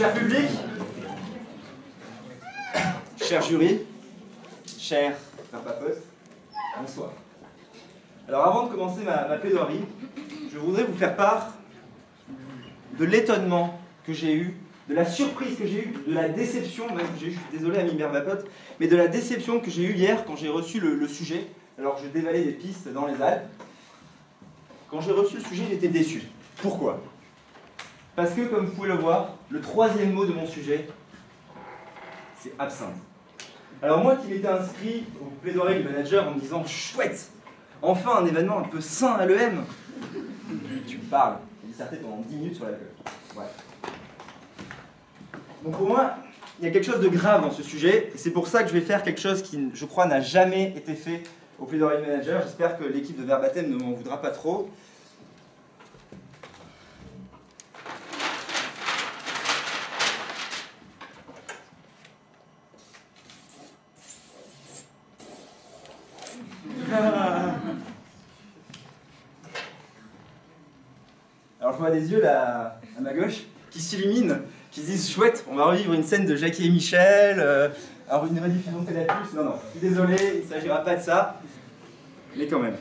Cher public, cher jury, cher papote, bonsoir. Alors avant de commencer ma plaidoirie, je voudrais vous faire part de l'étonnement que j'ai eu, de la surprise que j'ai eue, de la déception, même que j'ai eu, je suis désolé ami papote, mais de la déception que j'ai eue hier quand j'ai reçu le sujet, alors que je dévalais des pistes dans les Alpes. Quand j'ai reçu le sujet, j'étais déçu. Pourquoi ? Parce que, comme vous pouvez le voir, le troisième mot de mon sujet, c'est absinthe. Alors moi qui m'étais inscrit au plaidoirie du manager en me disant « Chouette, enfin un événement un peu sain à l'EM !» Tu me parles, j'ai disserté pendant 10 minutes sur la gueule. Ouais. Donc pour moi, il y a quelque chose de grave dans ce sujet, et c'est pour ça que je vais faire quelque chose qui, je crois, n'a jamais été fait au plaidoirie du manager. J'espère que l'équipe de Verbatim ne m'en voudra pas trop. Alors je vois des yeux là, à ma gauche qui s'illuminent, qui se disent chouette, on va revivre une scène de Jackie et Michel, alors une rediffusion de Canal+. Non, non, je suis désolé, il ne s'agira pas de ça, mais quand même.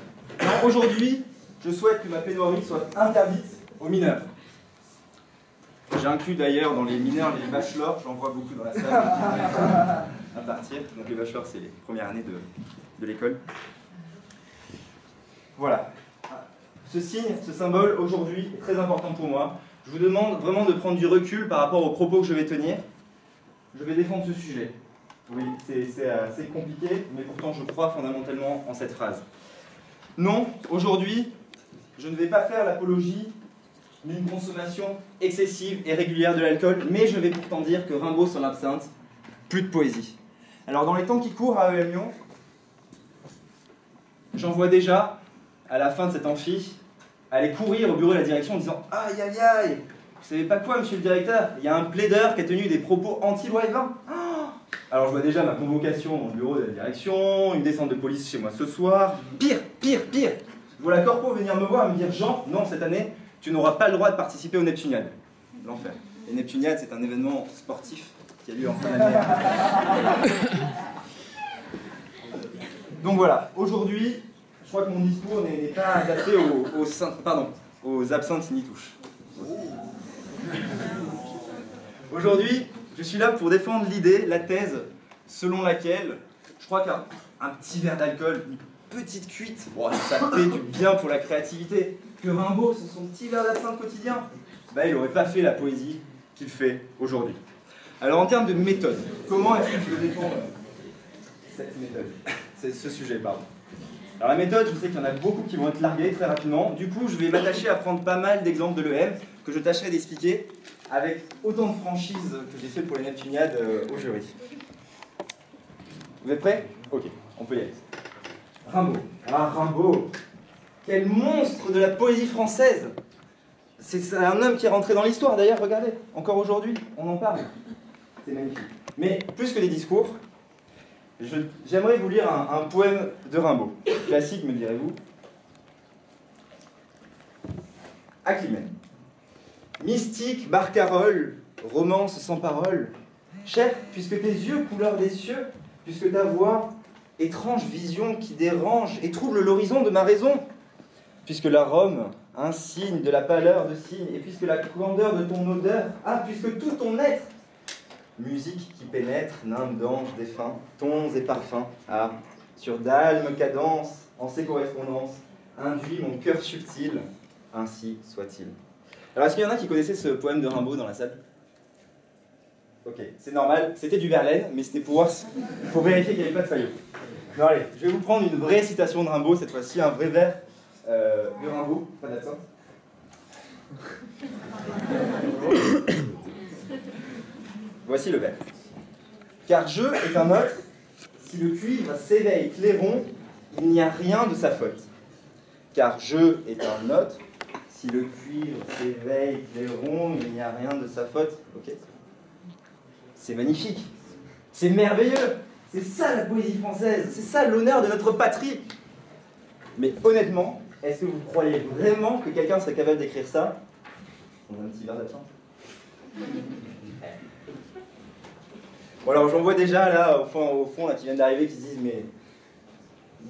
Aujourd'hui, je souhaite que ma plaidoirie soit interdite aux mineurs. J'ai inclus d'ailleurs dans les mineurs les bachelors, j'en vois beaucoup dans la salle à partir. Donc les bachelors, c'est les premières années de l'école. Voilà. Ce signe, ce symbole, aujourd'hui, est très important pour moi. Je vous demande vraiment de prendre du recul par rapport aux propos que je vais tenir. Je vais défendre ce sujet. Oui, c'est assez compliqué, mais pourtant je crois fondamentalement en cette phrase. Non, aujourd'hui, je ne vais pas faire l'apologie d'une consommation excessive et régulière de l'alcool, mais je vais pourtant dire que Rimbaud sans l'absinthe, plus de poésie. Alors dans les temps qui courent à EM Lyon, j'en vois déjà, à la fin de cet amphi, aller courir au bureau de la direction en disant « Aïe, aïe, aïe, vous savez pas quoi, monsieur le directeur, il y a un plaideur qui a tenu des propos anti-loi E20. Alors je vois déjà ma convocation dans le bureau de la direction, une descente de police chez moi ce soir. Pire, pire, pire. Je vois la corpo venir me voir et me dire « Jean, non, cette année, tu n'auras pas le droit de participer aux Neptuniades. » L'enfer. Les Neptuniades, c'est un événement sportif qui a lieu en fin d'année. Donc voilà, aujourd'hui, je crois que mon discours n'est pas adapté aux absinthes ni touches. Aujourd'hui, je suis là pour défendre l'idée, la thèse, selon laquelle je crois qu'un petit verre d'alcool, une petite cuite, bon, ça fait du bien pour la créativité. Que Rimbaud, c'est son petit verre d'absinthe quotidien, bah, il n'aurait pas fait la poésie qu'il fait aujourd'hui. Alors en termes de méthode, comment est-ce que je veux défendre cette méthode, ce sujet, pardon. Alors la méthode, je sais qu'il y en a beaucoup qui vont être largués très rapidement. Du coup, je vais m'attacher à prendre pas mal d'exemples de l'EM que je tâcherai d'expliquer avec autant de franchise que j'ai fait pour les Neptuniades au jury. Vous êtes prêts? Ok, on peut y aller. Rimbaud. Ah, Rimbaud! Quel monstre de la poésie française! C'est un homme qui est rentré dans l'histoire d'ailleurs, regardez. Encore aujourd'hui, on en parle. C'est magnifique. Mais plus que des discours, j'aimerais vous lire un poème de Rimbaud. Classique, me direz-vous. Aclimène. Mystique, barcarolle, romance sans parole. Chef, puisque tes yeux, couleur des cieux, puisque ta voix, étrange vision qui dérange et trouble l'horizon de ma raison, puisque l'arôme, un signe de la pâleur de cygne, et puisque la candeur de ton odeur, ah, puisque tout ton être, musique qui pénètre, nymphe d'ange défunt, tons et parfums, ah, sur d'almes cadences, en ces correspondances, induit mon cœur subtil, ainsi soit-il. Alors, est-ce qu'il y en a qui connaissaient ce poème de Rimbaud dans la salle? Ok, c'est normal, c'était du Verlaine, mais c'était pour vérifier qu'il n'y avait pas de faillot. Non, allez, je vais vous prendre une vraie citation de Rimbaud, cette fois-ci, un vrai vers de Rimbaud, pas d'absinthe. Voici le vers. Car je est un autre, si le cuivre s'éveille clairon, il n'y a rien de sa faute. Car je est un autre, si le cuivre s'éveille clairon, il n'y a rien de sa faute. Ok. C'est magnifique. C'est merveilleux. C'est ça la poésie française. C'est ça l'honneur de notre patrie. Mais honnêtement, est-ce que vous croyez vraiment que quelqu'un serait capable d'écrire ça? On a un petit verre d'absinthe. Bon alors j'en vois déjà là, au fond là, qui viennent d'arriver, qui se disent mais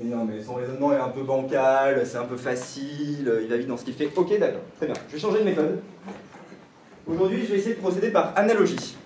non, mais son raisonnement est un peu bancal, c'est un peu facile, il va vite dans ce qu'il fait. Ok, d'accord, très bien. Je vais changer de méthode. Aujourd'hui, je vais essayer de procéder par analogie.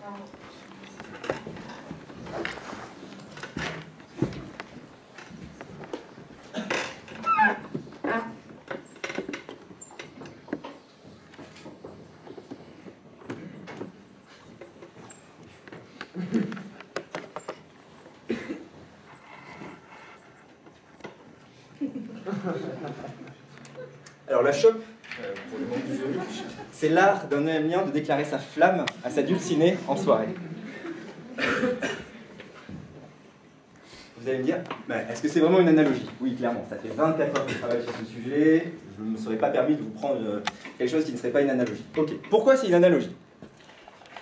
Alors la chope, pour le monde du jury, c'est l'art d'un EM1 de déclarer sa flamme à sa dulcinée en soirée. Vous allez me dire, est-ce que c'est vraiment une analogie? Oui, clairement, ça fait 24 heures que je travaille sur ce sujet, je ne me serais pas permis de vous prendre quelque chose qui ne serait pas une analogie. Ok, pourquoi c'est une analogie?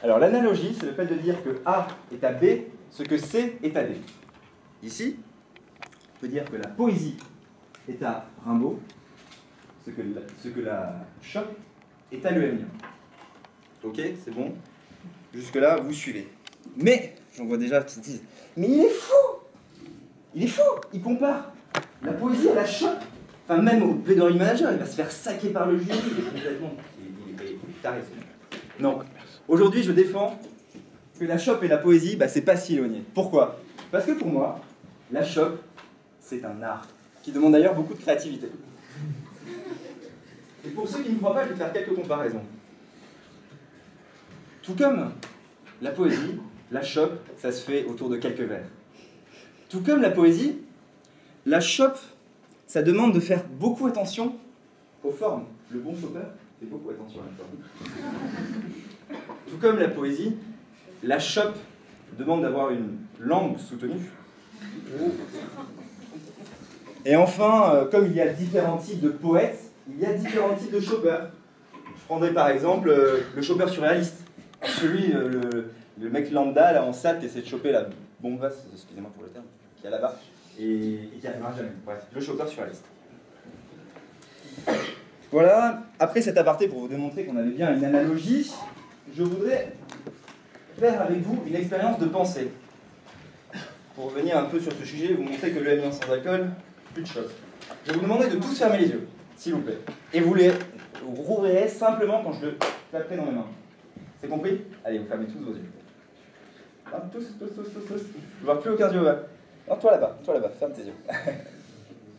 Alors l'analogie, c'est le fait de dire que A est à B, ce que C est à D. Ici, on peut dire que la poésie est à Rimbaud, ce que la chope est à l'EM1. Ok, c'est bon? Jusque-là, vous suivez. Mais, j'en vois déjà qui se disent, mais il est fou! Il est fou! Il compare la poésie à la chope. Enfin, même au plaidoirie manager, il va se faire saquer par le jury. Il est complètement... Il est taré. Non. Aujourd'hui, je défends que la chope et la poésie, c'est pas si éloigné. Pourquoi? Parce que pour moi, la chope, c'est un art qui demande d'ailleurs beaucoup de créativité. Et pour ceux qui ne croient pas, je vais faire quelques comparaisons. Tout comme la poésie, la chope, ça se fait autour de quelques vers. Tout comme la poésie, la chope, ça demande de faire beaucoup attention aux formes. Le bon chopeur fait beaucoup attention à la forme. Tout comme la poésie, la chope demande d'avoir une langue soutenue. Et enfin, comme il y a différents types de poètes, il y a différents types de chopeurs. Je prendrai par exemple le chopeur surréaliste. Celui, le mec lambda là en salle qui essaie de choper la bombasse, excusez-moi pour le terme, qui est là-bas, et qui n'arrivera jamais. Bref, le chopeur surréaliste. Voilà, après cet aparté pour vous démontrer qu'on avait bien une analogie, je voudrais faire avec vous une expérience de pensée. Pour revenir un peu sur ce sujet, vous montrer que le M1 sans alcool, plus de choc. Je vais vous demander de tous fermer les yeux, s'il vous plaît. Et vous rouvrirez simplement quand je le taperai dans mes mains. C'est compris? Allez, vous fermez tous vos yeux. Hein, tous. Je ne vois plus aucun yeux ouvert. Non, toi là-bas, ferme tes yeux.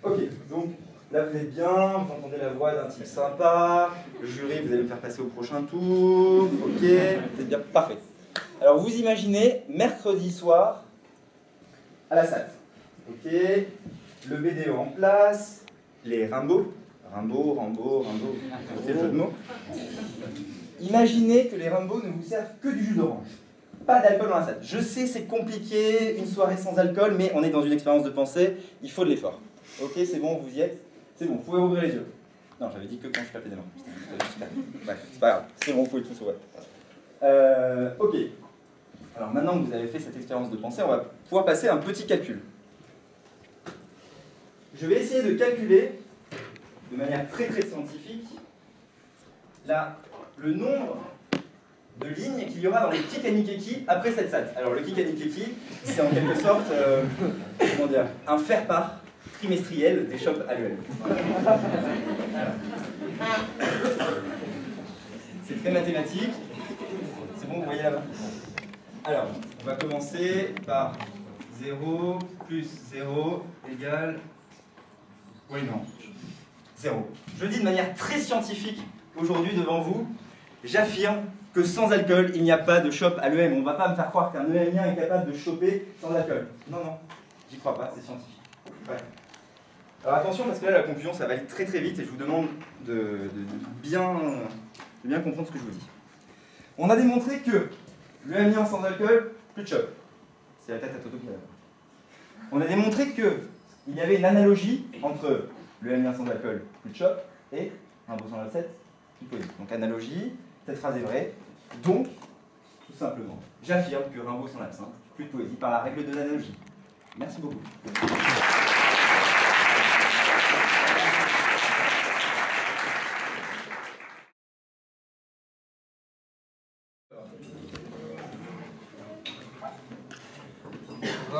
Ok, donc là vous êtes bien, vous entendez la voix d'un type sympa, le jury, vous allez me faire passer au prochain tour, ok, vous êtes bien, parfait. Alors vous imaginez, mercredi soir, à la salle, ok, le BDO en place, les Rimbaud, c'est le jeu de mots. Imaginez que les Rimbaud ne vous servent que du jus d'orange. Pas d'alcool dans la salle. Je sais, c'est compliqué, une soirée sans alcool, mais on est dans une expérience de pensée, il faut de l'effort. Ok, c'est bon, vous y êtes? C'est bon, vous pouvez ouvrir les yeux. Non, j'avais dit que quand je clapais des mains. Bref, c'est pas grave, c'est bon, vous pouvez tous ouvrir. Ok. Alors maintenant que vous avez fait cette expérience de pensée, on va pouvoir passer à un petit calcul. Je vais essayer de calculer, de manière très scientifique, le nombre de lignes qu'il y aura dans le Kikanikeki après cette SAT. Alors le Kikanikeki, c'est en quelque sorte comment dire, un faire-part trimestriel des shops annuels. C'est très mathématique. C'est bon, vous voyez là-bas? Alors, on va commencer par 0 plus 0 égale... Oui, non. 0. Je le dis de manière très scientifique aujourd'hui devant vous. J'affirme que sans alcool, il n'y a pas de shop à l'EM. On ne va pas me faire croire qu'un EMien est capable de choper sans alcool. Non, j'y crois pas, c'est scientifique. Ouais. Alors attention, parce que là, la conclusion, ça va aller très vite et je vous demande de bien comprendre ce que je vous dis. On a démontré que l'EMien sans alcool, plus de shop. C'est la tête à Toto qui l'a. On a démontré qu'il y avait une analogie entre l'EMien sans alcool, plus de shop, et Rimbaud sans l'absinthe, plus de poésie. Donc analogie, cette phrase est vraie. Donc, tout simplement, j'affirme que Rimbaud sans l'absinthe, plus de poésie, par la règle de l'analogie. Merci beaucoup.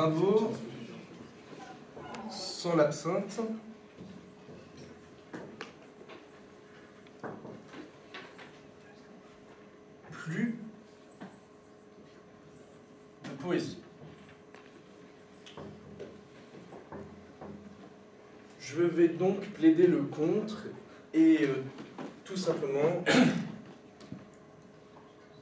Rimbaud, sans l'absinthe, plus de poésie. Je vais donc plaider le contre et tout simplement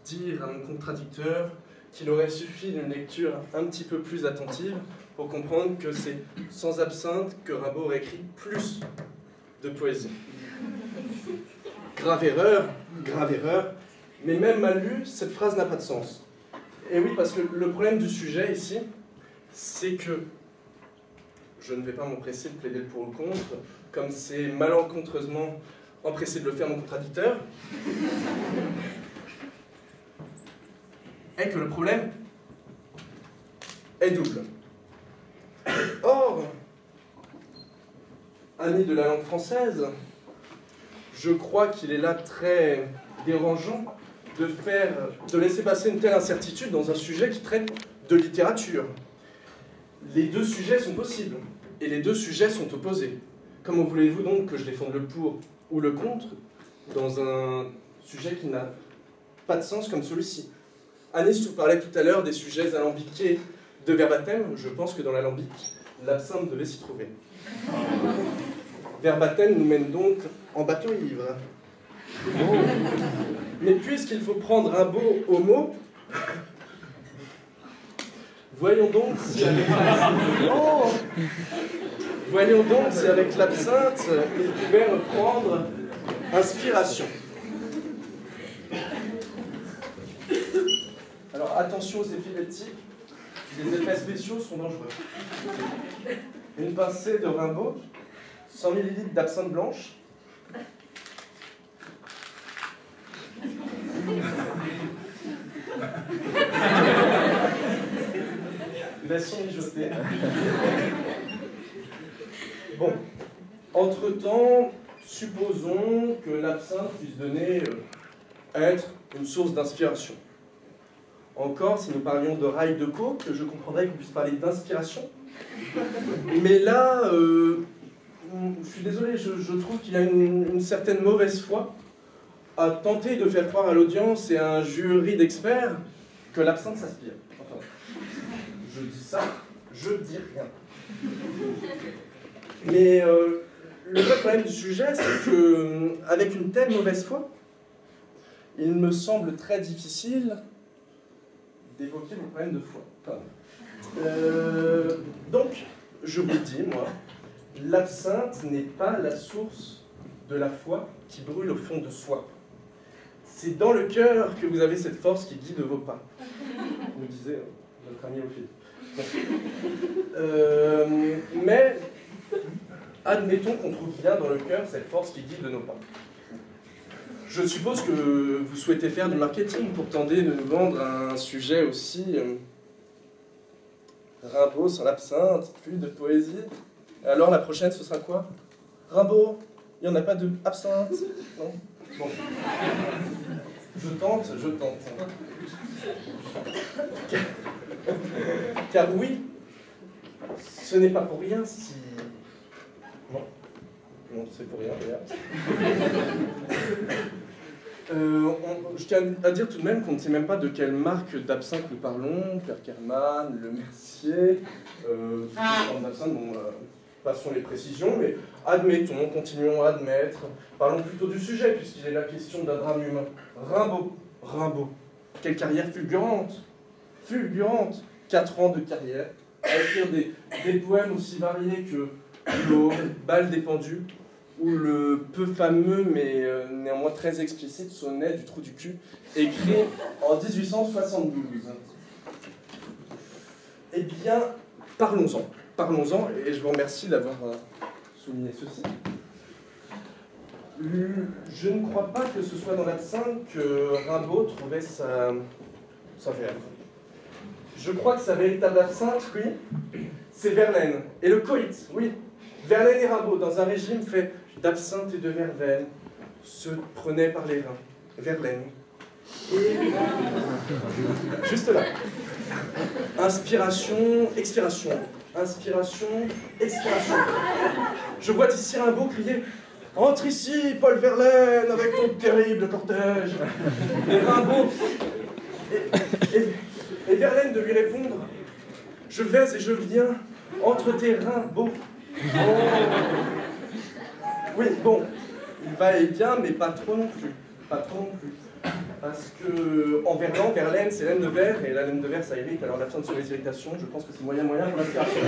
dire à mon contradicteur qu'il aurait suffi d'une lecture un petit peu plus attentive pour comprendre que c'est sans absinthe que Rimbaud aurait écrit plus de poésie. Grave erreur, mais même mal lue, cette phrase n'a pas de sens. Et oui, parce que le problème du sujet ici, c'est que je ne vais pas m'empresser de plaider le pour ou le contre, comme c'est malencontreusement empressé de le faire mon contradicteur, est que le problème est double. Or, ami de la langue française, je crois qu'il est là très dérangeant de laisser passer une telle incertitude dans un sujet qui traite de littérature. Les deux sujets sont possibles, et les deux sujets sont opposés. Comment voulez-vous donc que je défende le pour ou le contre dans un sujet qui n'a pas de sens comme celui-ci? Anis vous parlait tout à l'heure des sujets alambiqués de verbatim. Je pense que dans l'alambic, l'absinthe devait s'y trouver. Verbatim nous mène donc en bateau ivre. Mais puisqu'il faut prendre un beau au mot, voyons donc si avec l'absinthe, il pouvait reprendre inspiration. Alors attention aux épileptiques, les effets spéciaux sont dangereux. Une pincée de Rimbaud, 100 ml d'absinthe blanche, laissons mijoter. Bon, entre-temps, supposons que l'absinthe puisse être une source d'inspiration. Encore, si nous parlions de rail de coke, je comprendrais qu'on puisse parler d'inspiration. Mais là, je suis désolé, je trouve qu'il y a une certaine mauvaise foi à tenter de faire croire à l'audience et à un jury d'experts que l'absinthe s'aspire. Enfin, je dis ça, je dis rien. Mais le vrai problème du sujet, c'est qu'avec une telle mauvaise foi, il me semble très difficile d'évoquer le problème de foi. Donc, je vous dis, moi, l'absinthe n'est pas la source de la foi qui brûle au fond de soi. C'est dans le cœur que vous avez cette force qui guide vos pas, nous disait notre ami Ophide. Mais admettons qu'on trouve bien dans le cœur cette force qui guide nos pas. Je suppose que vous souhaitez faire du marketing pour tenter de nous vendre un sujet aussi Rimbaud sans l'absinthe, plus de poésie. Alors la prochaine, ce sera quoi? Rimbaud, il n'y en a pas de absinthe? Non? Bon. Je tente. Car oui, ce n'est pas pour rien si... Non, c'est pour rien, d'ailleurs. Je tiens à dire tout de même qu'on ne sait même pas de quelle marque d'absinthe nous parlons. Perkerman, Le Mercier, d'absinthe, bon, passons les précisions, mais admettons, continuons à admettre. Parlons plutôt du sujet, puisqu'il est la question d'un drame humain. Rimbaud, quelle carrière fulgurante! 4 ans de carrière, à écrire des poèmes aussi variés que L'eau, Bal des pendus, ou le peu fameux, mais néanmoins très explicite, sonnet du trou du cul, écrit en 1872. Eh bien, parlons-en, et je vous remercie d'avoir souligné ceci. Je ne crois pas que ce soit dans l'absinthe que Rimbaud trouvait sa verve. Je crois que sa véritable absinthe, oui, c'est Verlaine, et le coït, oui. Verlaine et Rimbaud, dans un régime fait d'absinthe et de verveine, se prenaient par les reins. Verlaine. et... Juste là. Inspiration, expiration. Inspiration, expiration. Je vois ici Rimbaud crier « Entre ici, Paul Verlaine, avec ton terrible cortège !» Et Rimbaud... Et Verlaine de lui répondre « Je vais et je viens entre tes reins beaux. » Oui, bon, il va et vient, mais pas trop non plus. Pas trop non plus. Parce que en Verlan, Verlaine, c'est laine de verre, et la laine de verre, ça irrite, alors l'absence sur les irritations, je pense que c'est moyen pour l'inspiration.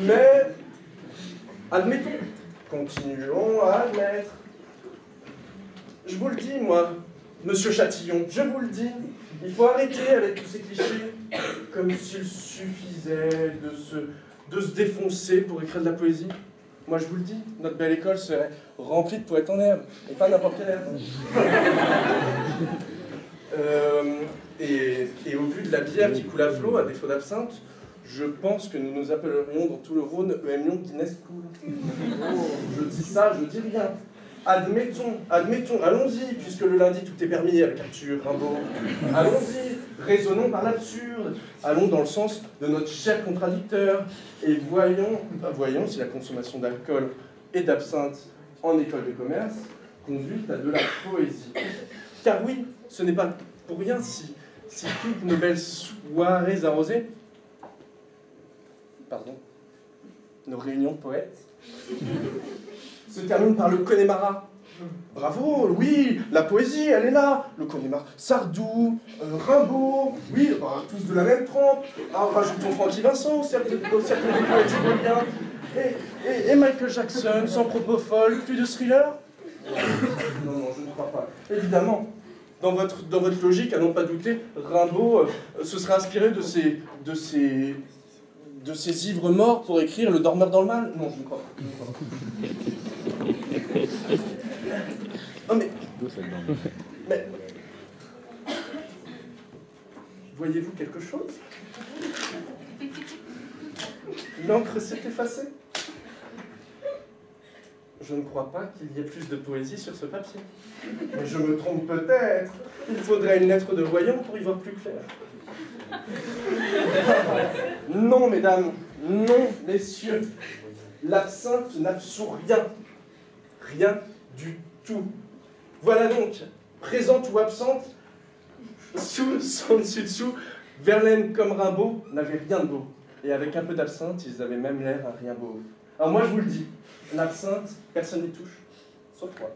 Mais, admettons, continuons à admettre. Je vous le dis, moi, Monsieur Chatillon, je vous le dis, il faut arrêter avec tous ces clichés, comme s'il suffisait de se défoncer pour écrire de la poésie. Moi je vous le dis, notre belle école serait remplie de poètes en herbe, et pas n'importe quelle herbe. Et au vu de la bière qui coule à flot, à défaut d'absinthe, je pense que nous nous appellerions dans tout le Rhône EM Lyon Guinness Cool. Je dis ça, je dis rien. Admettons, allons-y, puisque le lundi tout est permis avec Arthur Rimbaud. Allons-y, raisonnons par l'absurde, allons dans le sens de notre cher contradicteur, et voyons si la consommation d'alcool et d'absinthe en école de commerce conduit à de la poésie. Car oui, ce n'est pas pour rien si toutes nos belles soirées arrosées, nos réunions de poètes, se termine par le Connemara. Bravo, oui, la poésie, elle est là. Le Connemara, Sardou, Rimbaud, oui, tous de la même trempe. Ah, rajoutons Francky Vincent au cercle des poètes tyroliens. Et Michael Jackson, sans propofol, plus de thriller. Non, je ne crois pas. Évidemment, dans votre logique, à n'en pas douter, Rimbaud se serait inspiré de ces ivres morts pour écrire Le dormeur dans le mal. Non, je ne crois pas. Oh, mais voyez-vous quelque chose? L'encre s'est effacée. Je ne crois pas qu'il y ait plus de poésie sur ce papier. Mais je me trompe peut-être. Il faudrait une lettre de voyant pour y voir plus clair. Non, mesdames, non, messieurs. L'absinthe n'absout rien. Rien du tout. Voilà donc, présente ou absente, sous, sans dessus-dessous, Verlaine comme Rimbaud n'avaient rien de beau. Et avec un peu d'absinthe, ils avaient même l'air à rien beau. Alors moi je vous le dis, l'absinthe, personne n'y touche, sauf moi.